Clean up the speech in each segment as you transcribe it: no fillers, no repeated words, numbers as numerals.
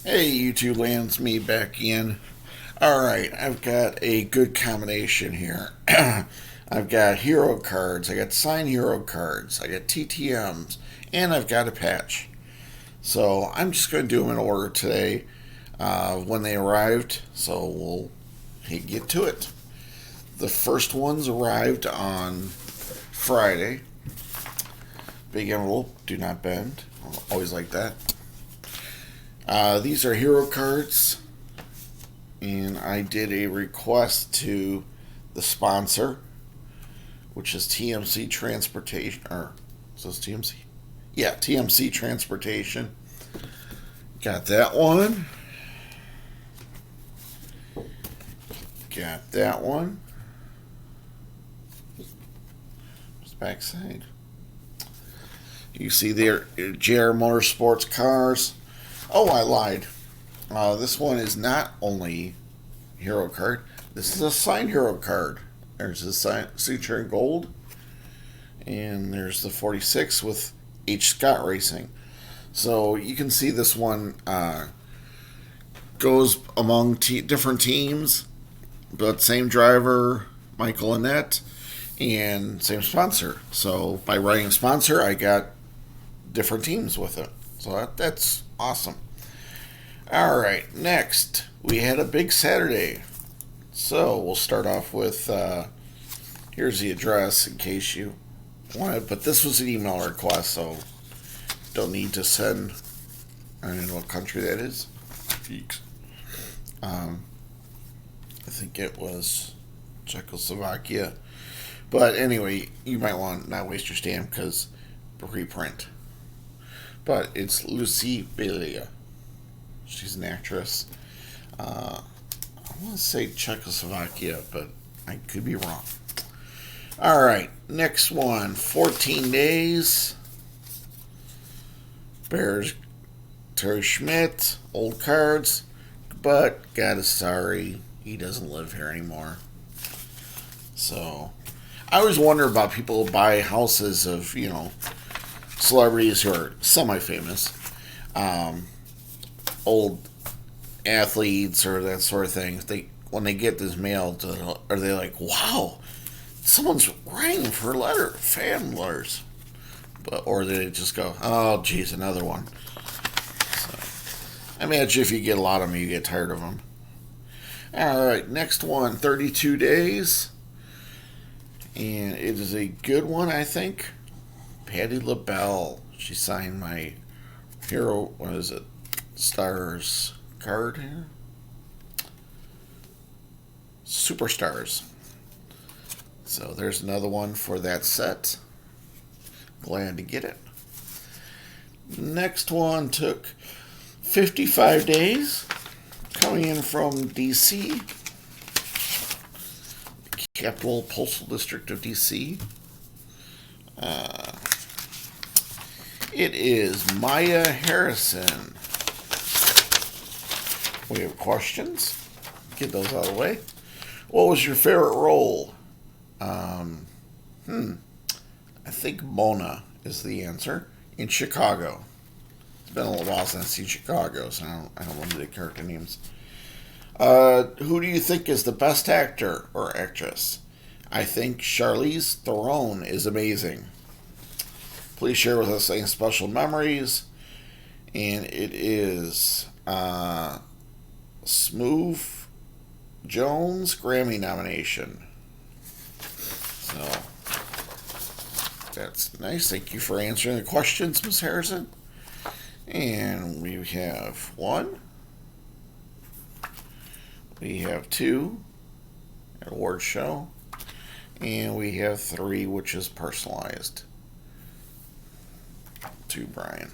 Hey, YouTube lands me back in. Alright, I've got a good combination here. I've got hero cards, I got signed hero cards, I got TTMs, and I've got a patch. So I'm just going to do them in order today when they arrived, so we'll get to it. The first ones arrived on Friday. Big envelope, do not bend. Always like that. These are hero cards, and I did a request to the sponsor, which is TMC Transportation, or says TMC? Yeah, TMC Transportation. Got that one. Got that one. Just backside. You see there, JR Motorsports cars. Oh, I lied. This one is not only hero card. This is a signed hero card. There's a signature in gold, and there's the 46 with H. Scott Racing. So you can see this one goes among different teams, but same driver, Michael Annette, and same sponsor. So by writing sponsor, I got different teams with it. So that's awesome. All right, next we had a big Saturday. So we'll start off with here's the address in case you want it, but this was an email request, so don't need to send. I don't know what country that is. Geeks. I think it was Czechoslovakia. But anyway, you might want to not waste your stamp because reprint. But it's Lucy Belia. She's an actress. I want to say Czechoslovakia, but I could be wrong. All right, next one. 14 days. Bears Terry Schmidt. Old cards. But God is sorry, he doesn't live here anymore. So I always wonder about people who buy houses of, celebrities who are semi-famous, old athletes or that sort of thing. When they get this mail, are they like, wow, someone's writing for fan letters, or they just go, oh, geez, another one. So, I imagine if you get a lot of them, you get tired of them. All right, next one, 32 days, and it is a good one, I think. Patti LaBelle. She signed my hero. What is it? Stars card here. Superstars. So there's another one for that set. Glad to get it. Next one took 55 days. Coming in from DC. Capital Postal District of DC. It is Maya Harrison. We have questions. Get those out of the way. What was your favorite role? I think Mona is the answer. In Chicago. It's been a little while since I've seen Chicago, so I don't remember the character names. Who do you think is the best actor or actress? I think Charlize Theron is amazing. Please share with us any special memories. And it is Smooth Jones Grammy nomination. So that's nice. Thank you for answering the questions, Miss Harrison. And we have one. We have two at award show. And we have three, which is personalized to Brian.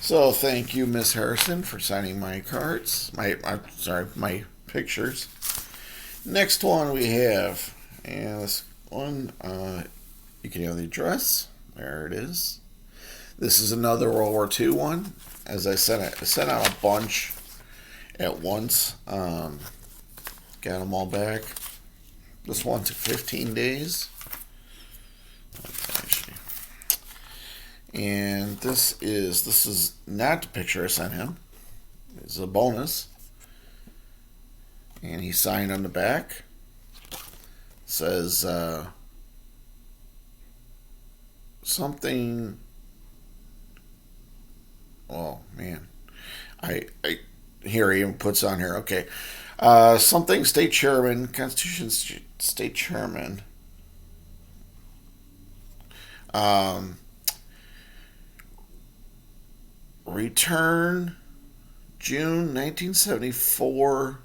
So thank you, Miss Harrison, for signing my cards. My pictures. Next one we have, and this one, you can have the address. There it is. This is another World War II one. As I sent out a bunch at once. Got them all back. This one took 15 days. And this is not the picture I sent him. It's a bonus. And he signed on the back. Says something. Oh man, I here he even puts on here. Okay, something state chairman, Constitution state chairman. Um, return June 1974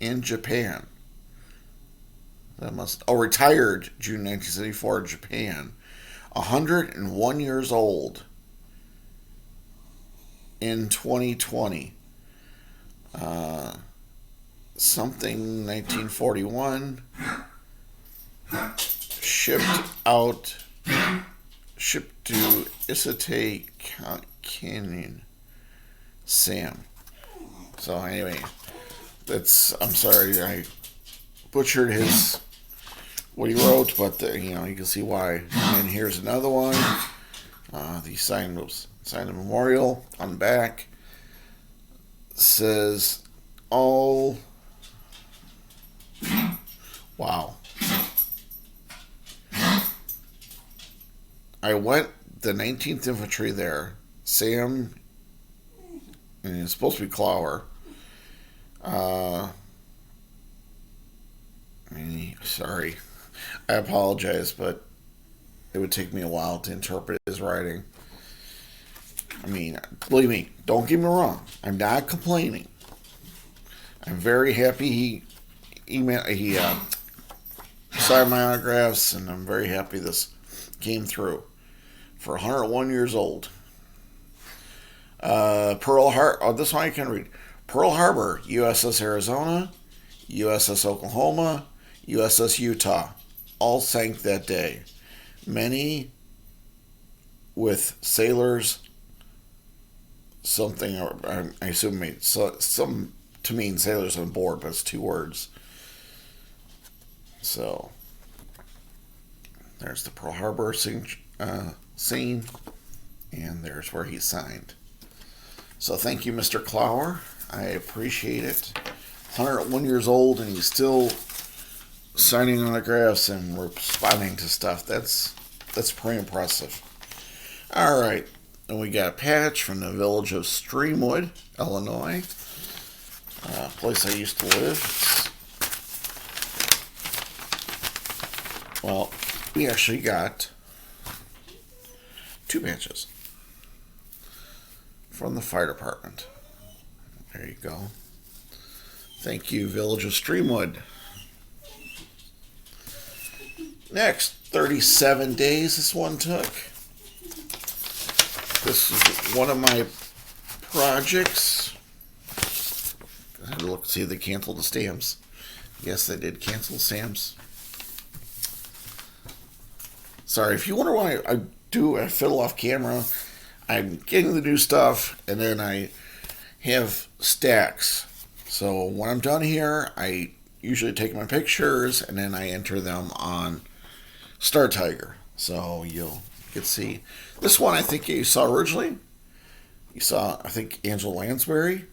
in Japan. That must. Oh, retired June 1974 in Japan. 101 years old in 2020. Something 1941. Shipped to Isate Canyon. Sam. So anyway, I'm sorry I butchered what he wrote, but you can see why. And here's another one. The signed memorial on the back says all. Wow. I went the 19th Infantry there. Sam, and it's supposed to be Clower. Sorry. I apologize, but it would take me a while to interpret his writing. I mean, believe me, don't get me wrong. I'm not complaining. I'm very happy he signed my autographs, and I'm very happy this came through. For 101 years old. Pearl Harbor. Oh, this one I can read. Pearl Harbor, USS Arizona, USS Oklahoma, USS Utah, all sank that day. Many with sailors. Something, I assume, some to mean sailors on board, but it's two words. So there's the Pearl Harbor scene, and there's where he signed. So thank you, Mr. Clower. I appreciate it. 101 years old, and he's still signing autographs and responding to stuff. That's pretty impressive. All right, and we got a patch from the village of Streamwood, Illinois, place I used to live. Well, we actually got 2 patches from the fire department. There you go. Thank you, Village of Streamwood. Next, 37 days this one took. This is one of my projects. I had to look to see if they canceled the stamps. Yes, they did cancel the stamps. Sorry, if you wonder why I fiddle off camera, I'm getting the new stuff, and then I have stacks. So when I'm done here, I usually take my pictures, and then I enter them on Star Tiger. So you'll get to see. This one I think you saw originally. You saw, I think, Angela Lansbury.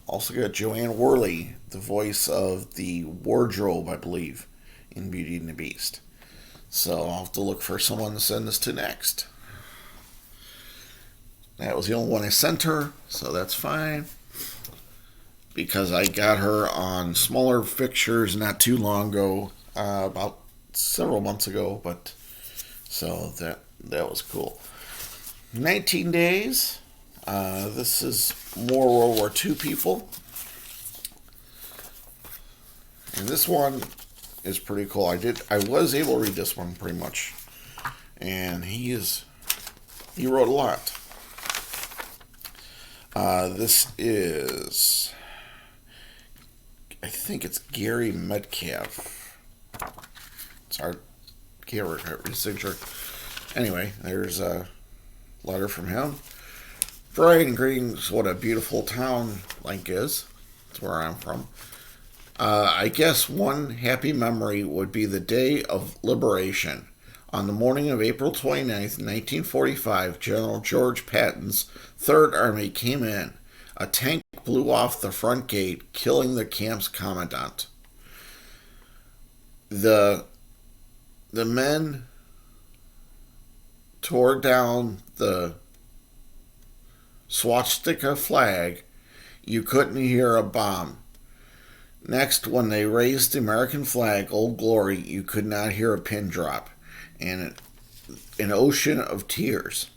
Also got Joanne Worley, the voice of the wardrobe, I believe, in Beauty and the Beast. So I'll have to look for someone to send this to next. That was the only one I sent her, so that's fine. Because I got her on smaller fixtures not too long ago, about several months ago, but so that was cool. 19 days. This is more World War II people. And this one is pretty cool. I was able to read this one pretty much. And he wrote a lot. This is, I think it's Gary Metcalf. It's hard, can't read his signature. Anyway, there's a letter from him. Pride and greetings, what a beautiful town Link is. That's where I'm from. I guess one happy memory would be the day of liberation. On the morning of April 29th, 1945, General George Patton's Third Army came in. A tank blew off the front gate, killing the camp's commandant. The men tore down the swastika flag. You couldn't hear a bomb. Next, when they raised the American flag, Old Glory, you could not hear a pin drop. And an ocean of tears.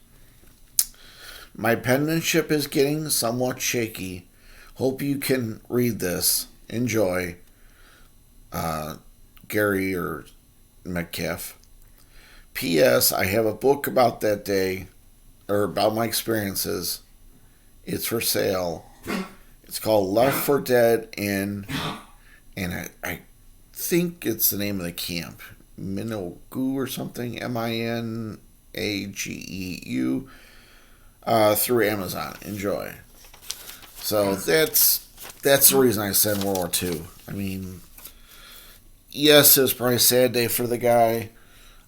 My penmanship is getting somewhat shaky. Hope you can read this. Enjoy. Gary or Metcalf. P.S. I have a book about that day, or about my experiences. It's for sale. It's called Left for Dead and I think it's the name of the camp. Minoguu or something. Minageu. Through Amazon. Enjoy. So that's the reason I said World War II. I mean, yes, it was probably a sad day for the guy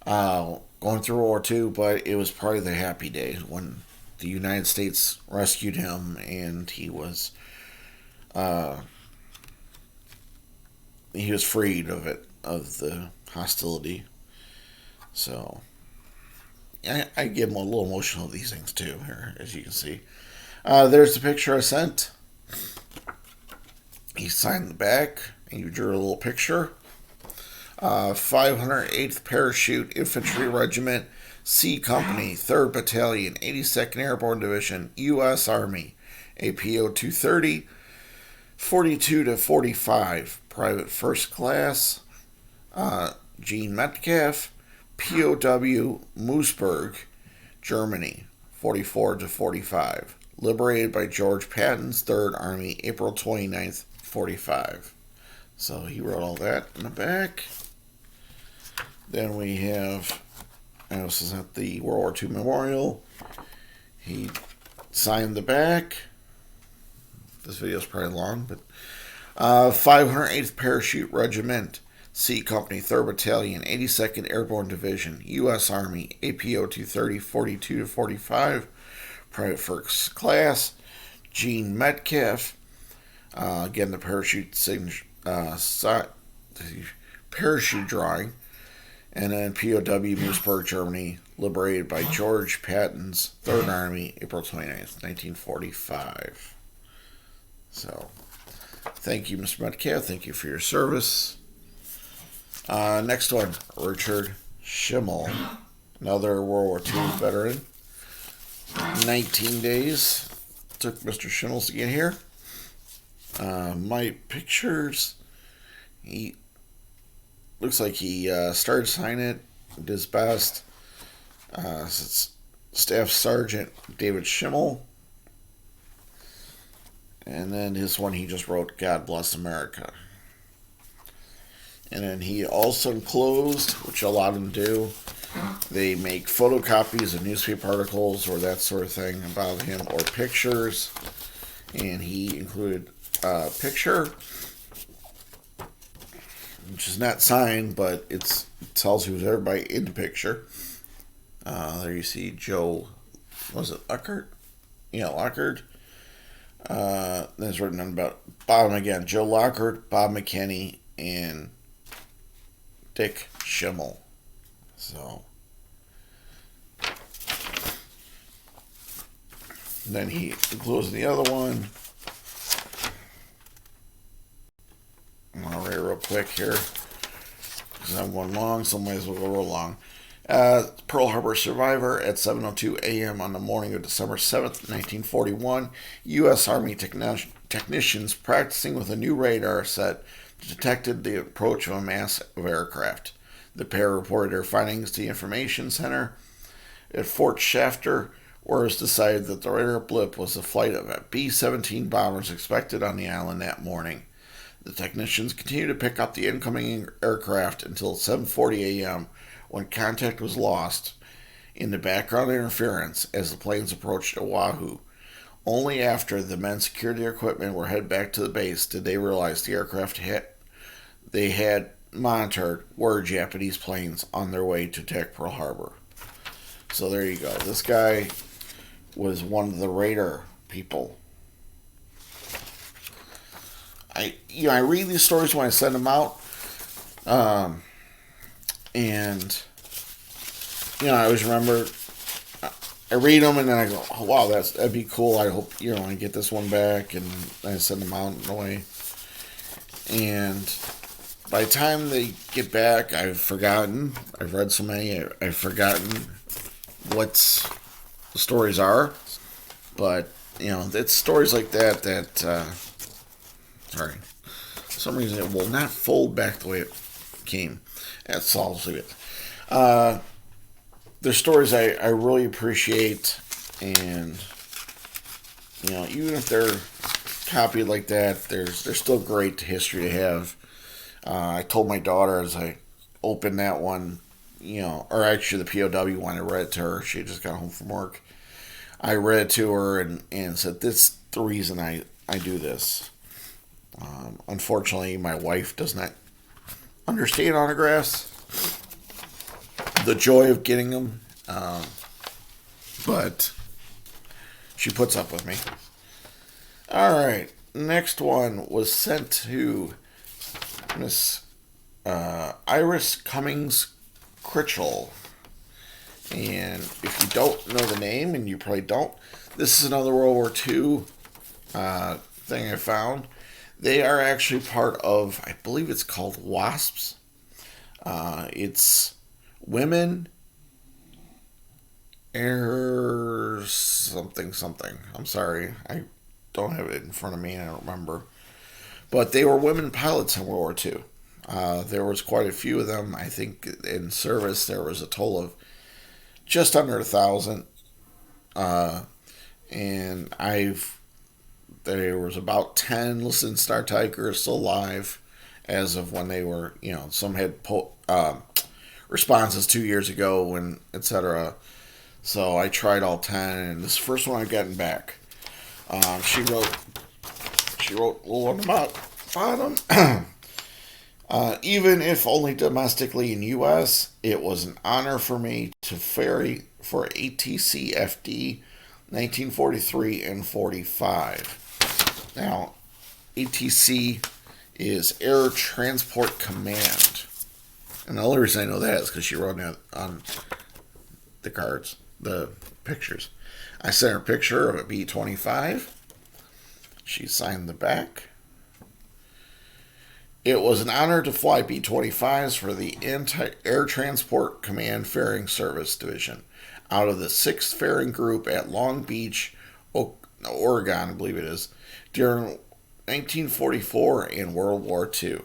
going through World War II, but it was probably the happy day when the United States rescued him and he was freed of the hostility. So I get a little emotional with these things too here, as you can see. There's the picture I sent. He signed the back and you drew a little picture. 508th Parachute Infantry Regiment, C Company, 3rd Battalion, 82nd Airborne Division, U.S. Army, APO 230, 42 to 45, Private First Class, Gene Metcalf, POW, Moosburg, Germany, 44 to 45. Liberated by George Patton's 3rd Army, April 29th, 45. So he wrote all that in the back. Then we have, this is at the World War II Memorial. He signed the back. This video is probably long, but 508th Parachute Regiment, C Company, 3rd Battalion, 82nd Airborne Division, U.S. Army, APO 230, 42 to 45, Private First Class, Gene Metcalf. Again, the parachute parachute drawing. And then POW, Moosburg, Germany, liberated by George Patton's 3rd Army, April 29th, 1945. So, thank you, Mr. Metcalf. Thank you for your service. Next one, Richard Schimel, another World War II veteran. 19 days took Mr. Schimel to get here. My pictures, he looks like he started signing it, did his best. It's Staff Sergeant David Schimel. And then his one, he just wrote, God Bless America. And then he also enclosed, which a lot of them do, they make photocopies of newspaper articles or that sort of thing about him, or pictures. And he included a picture, which is not signed, but it tells who's everybody in the picture. There you see Joe, was it Lockhart? Yeah, Lockhart. Then it's written on about bottom again, Joe Lockhart, Bob McKinney, and Dick Schimel. So then he includes the other one. I'll write real quick here because I'm going long, so might as well go real long. Pearl Harbor survivor at 7:02 a.m. on the morning of December 7th, 1941. U.S. Army technicians practicing with a new radar set detected the approach of a mass of aircraft. The pair reported their findings to the Information Center at Fort Shafter, where it was decided that the radar blip was the flight of B-17 bombers expected on the island that morning. The technicians continued to pick up the incoming aircraft until 7:40 a.m., when contact was lost in the background interference as the planes approached Oahu. Only after the men secured their equipment and were headed back to the base did they realize the aircraft they had monitored were Japanese planes on their way to attack Pearl Harbor. So there you go. This guy was one of the radar people. I read these stories when I send them out, and I always remember. I read them and then I go, oh, wow, that'd be cool. I hope I get this one back, and I send them out in a way. And by the time they get back, I've forgotten. I've read so many. I've forgotten what the stories are. But it's stories like that sorry, for some reason it will not fold back the way it came. That's all. They're stories I really appreciate, and even if they're copied like that, they're still great history to have. I told my daughter as I opened that one, or actually the POW one, I read it to her. She had just got home from work. I read it to her and said, "This is the reason I do this." Unfortunately, my wife does not understand autographs, the joy of getting them, but she puts up with me. Alright, next one was sent to Miss Iris Cummings Critchel. And if you don't know the name, and you probably don't, this is another World War II thing I found. They are actually part of, I believe it's called WASPs. It's Women Air something. I'm sorry. I don't have it in front of me. I don't remember. But they were women pilots in World War II. There was quite a few of them. I think in service there was a total of just under 1,000. And there was about 10 Listen Star Tigers still alive as of when they were, some had responses 2 years ago, when etc. So I tried all 10, and this first one I've gotten back. She wrote a little on the bottom. Even if only domestically in U.S., it was an honor for me to ferry for ATCFD 1943 and 45. Now, ATC is Air Transport Command. And the only reason I know that is because she wrote it on the cards, the pictures. I sent her a picture of a B-25. She signed the back. It was an honor to fly B-25s for the Air Transport Command Ferrying Service Division out of the 6th Ferrying Group at Long Beach, Oregon, I believe it is, during 1944 and World War II.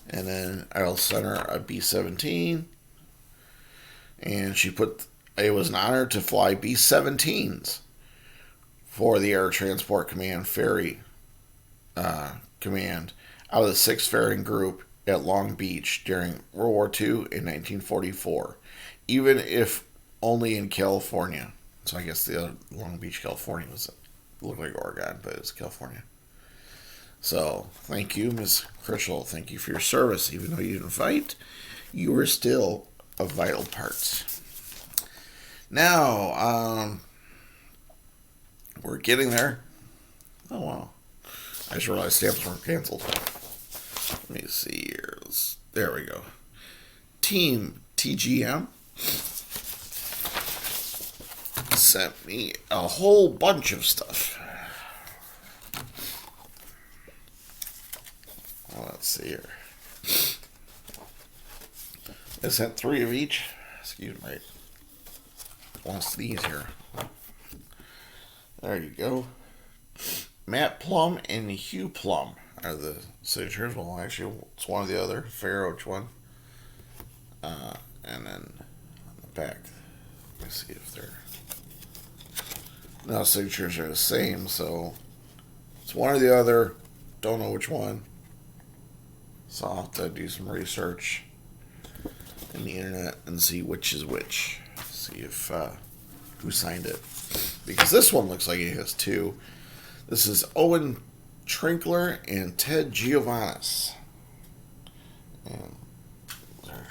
And then I'll send her a B-17. And she put, it was an honor to fly B-17s for the Air Transport Command Ferry Command out of the 6th Ferrying Group at Long Beach during World War II in 1944, even if only in California. So I guess the other Long Beach, California looked like Oregon, but it's California. So thank you, Ms. Critchel. Thank you for your service. Even though you didn't fight, you were still a vital part. Now, we're getting there. Oh, wow. I just realized stamps weren't canceled. Let me see here. There we go. Team TGM sent me a whole bunch of stuff. Let's see here. They sent 3 of each. Excuse me. Wants these here. There you go. Matt Plum and Hugh Plum are the signatures. Well, actually, it's one or the other. Fair which one. And then on the back, let me see if they're... No, signatures are the same, so it's one or the other. Don't know which one. So I'll have to do some research in the internet and see which is which. See if who signed it. Because this one looks like it has 2. This is Owen Trinkler and Ted Giovannis. And there,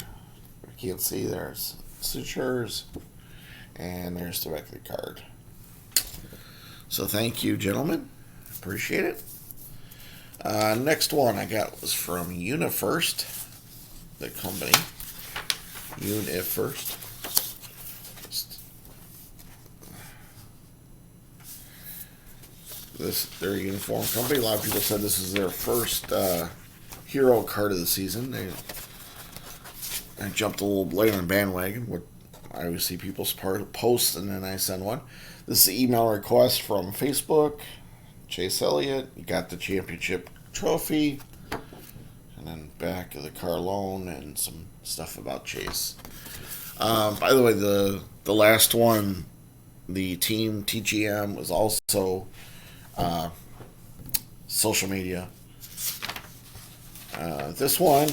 you can't see, there's signatures, and there's the back of the card. So thank you, gentlemen. Appreciate it. Next one I got was from UniFirst, the company. UniFirst. Their uniform company. A lot of people said this is their first hero card of the season. I jumped a little late on the bandwagon. What I always see people's posts, and then I send one. This is an email request from Facebook. Chase Elliott. You got the championship trophy, and then back of the car loan and some stuff about Chase. By the way, the last one, the team TGM, was also social media. This one,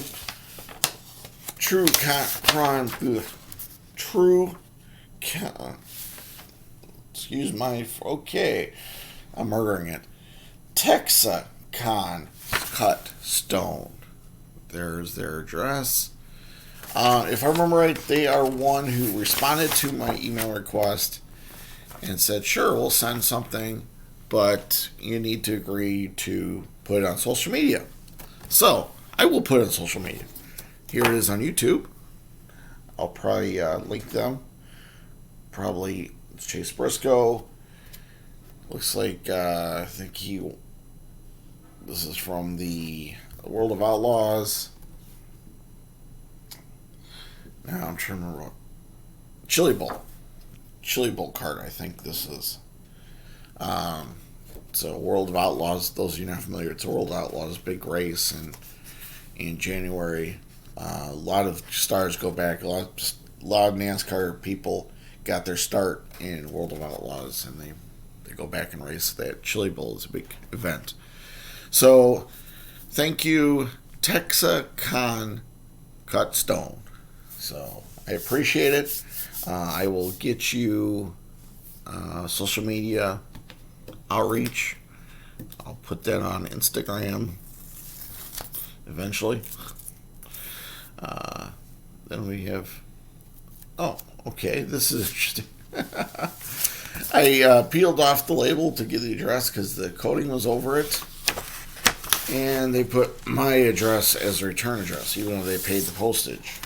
excuse my, okay, I'm murdering it. Tex-a-Con Cut Stone. There's their address. If I remember right, they are one who responded to my email request and said, sure, we'll send something, but you need to agree to put it on social media. So, I will put it on social media. Here it is on YouTube. I'll probably link them. Probably it's Chase Briscoe. Looks like, I think this is from the World of Outlaws. Now I'm trying to remember what. Chili Bowl card, I think this is. So World of Outlaws, those of you not familiar, it's a World of Outlaws big race in January. A lot of stars go back. A lot of NASCAR people got their start in World of Outlaws, and they go back and race that. Chili Bowl is a big event. So, thank you, Tex-a-Con Cut Stone. So, I appreciate it. I will get you social media outreach. I'll put that on Instagram eventually. Then we have... Oh, okay. This is interesting. I peeled off the label to get the address because the coating was over it. And they put my address as a return address, even though they paid the postage.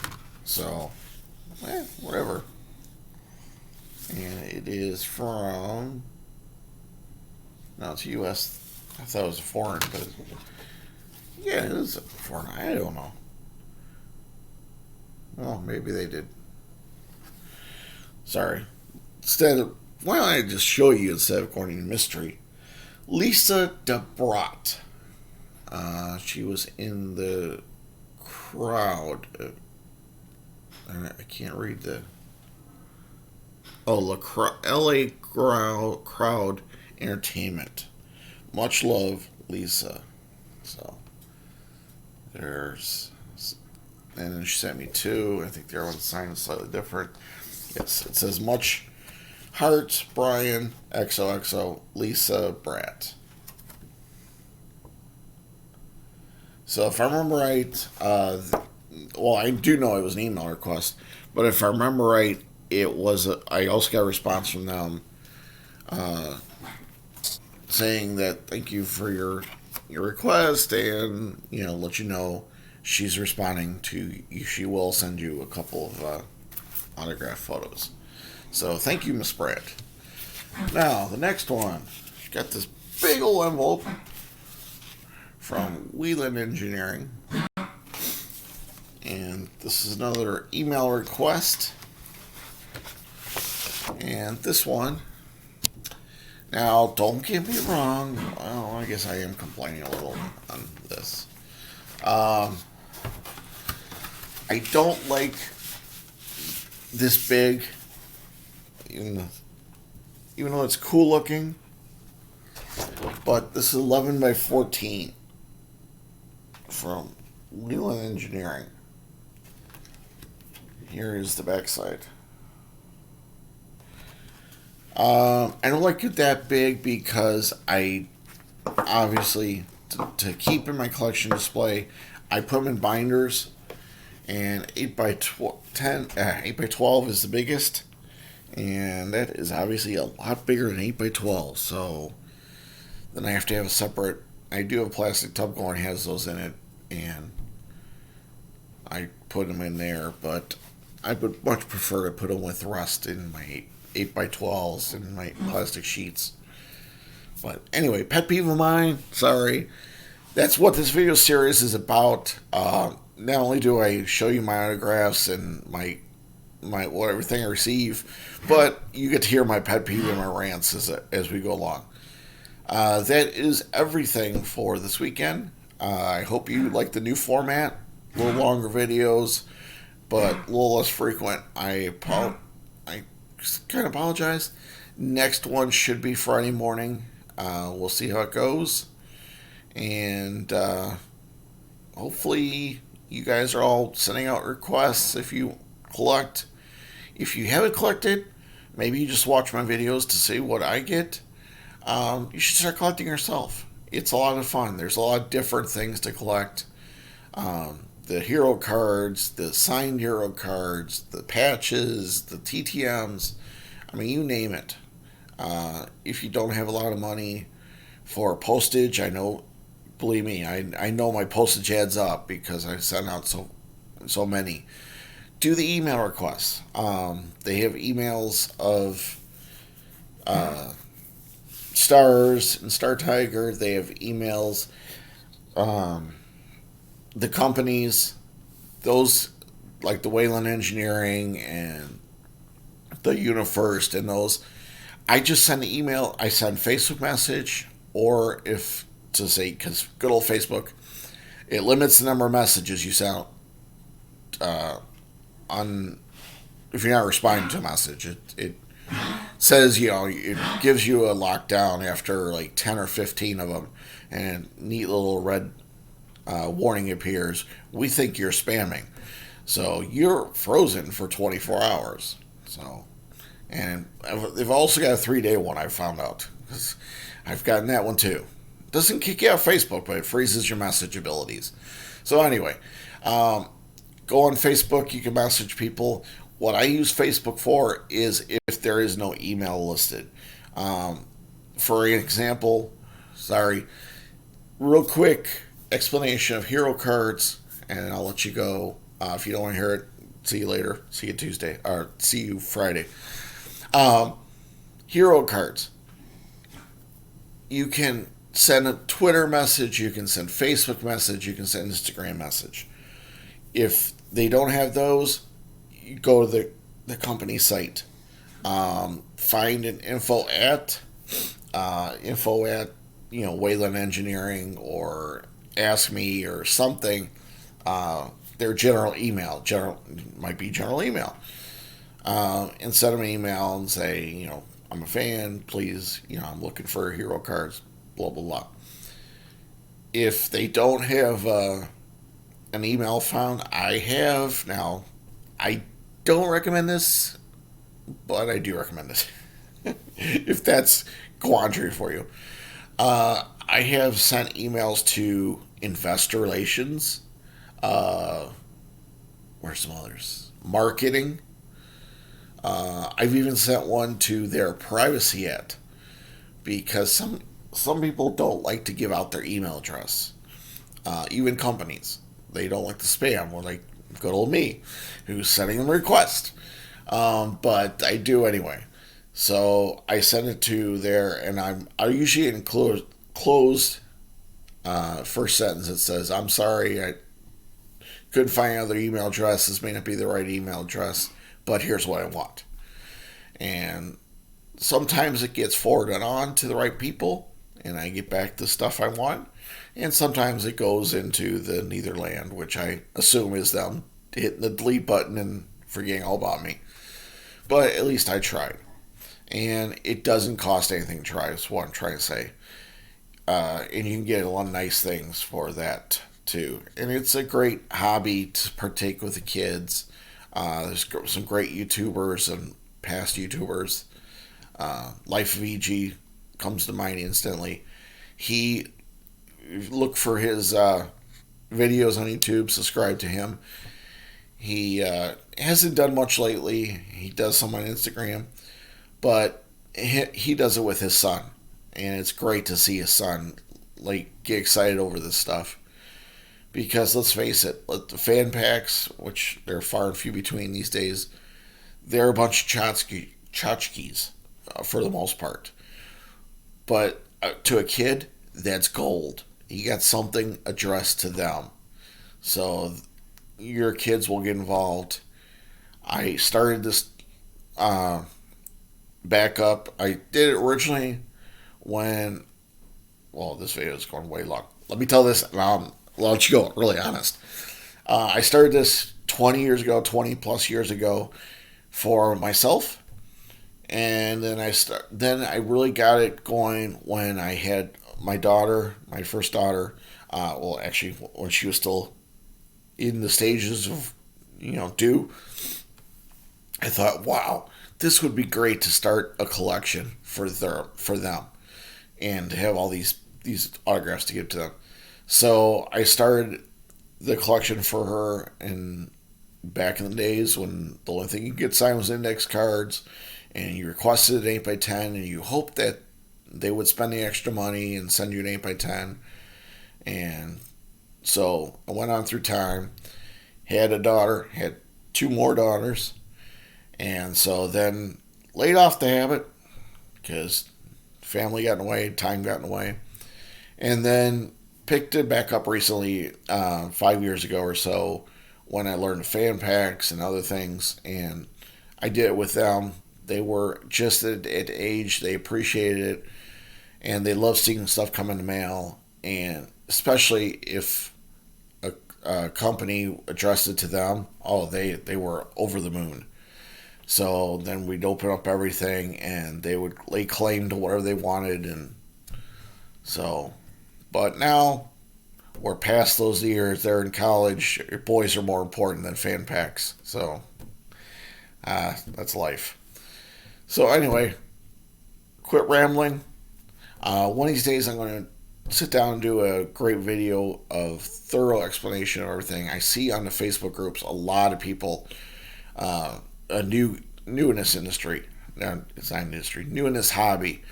So, whatever. And it is from... No, it's U.S. I thought it was a foreign, but... Yeah, it is a foreign. I don't know. Well, maybe they did. Sorry. Why don't I just show you instead of going into mystery? Lisa DeBrot. She was in the crowd. I can't read the... Oh, LA Crowd Entertainment. Much love, Lisa. So, there's... And then she sent me two. I think the other one's signed slightly different. Yes, it says much hearts, Brian, XOXO, Lisa, Brat. So if I remember right, well, I do know it was an email request, but if I remember right, it was. I also got a response from them saying that thank you for your request, and let you know she's responding to you. She will send you a couple of autograph photos. So thank you, Miss Brad. Now the next one, got this big old envelope from Wheeland Engineering, and this is another email request. And this one, now don't get me wrong, well, I guess I am complaining a little on this. I don't like this big, even though it's cool looking, but this is 11 by 14 from Wheeland Engineering. Here is the backside. I don't like it that big because I obviously, to keep in my collection display, I put them in binders, and 8 by 12 is the biggest, and that is obviously a lot bigger than 8 by 12. So then I have to have a separate. I do have a plastic tub going has those in it, and I put them in there. But I would much prefer to put them with rust in my 8 by 12s and my plastic sheets. But anyway, pet peeve of mine. Sorry, that's what this video series is about. Not only do I show you my autographs and my what everything I receive, but you get to hear my pet peeve and my rants as we go along. That is everything for this weekend. I hope you like the new format, a little longer videos, but a little less frequent. I kind of apologize. Next one should be Friday morning. We'll see how it goes, and hopefully you guys are all sending out requests if you collect. If you haven't collected, maybe you just watch my videos to see what I get. You should start collecting yourself. It's a lot of fun. There's a lot of different things to collect. The hero cards, the signed hero cards, the patches, the TTMs. I mean, you name it. If you don't have a lot of money for postage, I know, believe me, I know my postage adds up because I send out so many. Do the email requests. They have emails of Stars and Star Tiger. They have emails. The companies, those like the Wayland Engineering and the UniFirst and those. I just send an email. I send Facebook message, or if to say, because good old Facebook, it limits the number of messages you send on if you're not responding to a message. It says, it gives you a lockdown after like 10 or 15 of them, and neat little red warning appears. We think you're spamming, so you're frozen for 24 hours. So, and they've also got a 3-day one. I found out, because I've gotten that one too. Doesn't kick you out of Facebook, but it freezes your message abilities. So anyway, go on Facebook. You can message people. What I use Facebook for is if there is no email listed. For example, real quick explanation of hero cards, and I'll let you go. If you don't want to hear it, see you later. See you Tuesday, or see you Friday. Hero cards. You can send a Twitter message, you can send Facebook message, you can send Instagram message. If they don't have those, you go to the company site. Find an info at Wayland Engineering, or Ask Me, or something. Their general email, might be general email. And send them an email and say, I'm a fan, please, I'm looking for hero cards, blah, blah, blah. If they don't have an email found, I have. Now, I don't recommend this, but I do recommend it. If that's quandary for you. I have sent emails to investor relations. Where's some others? Marketing. I've even sent one to their privacy at, because some people don't like to give out their email address. Even companies, they don't like the spam. Well, like good old me, who's sending them a request. But I do anyway. So I send it to there, and I usually include closed first sentence. It says, "I'm sorry, I couldn't find another email address. This may not be the right email address, but here's what I want." And sometimes it gets forwarded on to the right people, and I get back the stuff I want. And sometimes it goes into the Netherland, which I assume is them hitting the delete button and forgetting all about me. But at least I tried. And it doesn't cost anything to try, is what I'm trying to say. And you can get a lot of nice things for that, too. And it's a great hobby to partake with the kids. There's some great YouTubers and past YouTubers. Life of EG comes to mind instantly. He look for his videos on YouTube. Subscribe to him. He hasn't done much lately. He does some on Instagram, but he does it with his son, and it's great to see his son like get excited over this stuff. Because let's face it, the fan packs, which they're far and few between these days, they're a bunch of tchotchkes for the most part. But to a kid, that's gold. You got something addressed to them. So your kids will get involved. I started this uh, back up. I did it originally when, well, this video is going way long. Let me tell this, and I'll let you go, really honest. I started this 20 years ago, 20 plus years ago for myself. And then I really got it going when I had my daughter, my first daughter. Well, actually, when she was still in the stages of, due. I thought, wow, this would be great to start a collection for them, and to have all these autographs to give to them. So I started the collection for her, and back in the days when the only thing you could get signed was index cards, and you requested an 8x10, and you hoped that they would spend the extra money and send you an 8x10. And so I went on through time, had a daughter, had two more daughters, and so then laid off the habit because family got in the way, time got in the way, and then picked it back up recently, 5 years ago or so, when I learned fan packs and other things, and I did it with them. They were just at age, they appreciated it, and they love seeing stuff come in the mail, and especially if a company addressed it to them, oh, they were over the moon. So then we'd open up everything, and they would lay claim to whatever they wanted, and so, but now we're past those years. They're in college. Boys are more important than fan packs. So that's life. So anyway, quit rambling. One of these days I'm going to sit down and do a great video of thorough explanation of everything. I see on the Facebook groups a lot of people new in this industry. It's not an industry. New in this hobby.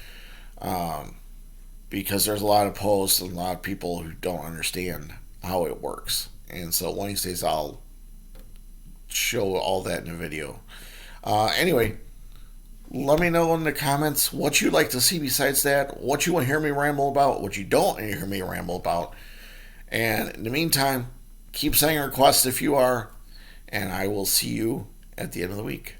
Because there's a lot of posts and a lot of people who don't understand how it works. And so one of these days I'll show all that in a video. Anyway, let me know in the comments what you'd like to see besides that, what you want to hear me ramble about, what you don't want to hear me ramble about. And in the meantime, keep sending requests if you are, and I will see you at the end of the week.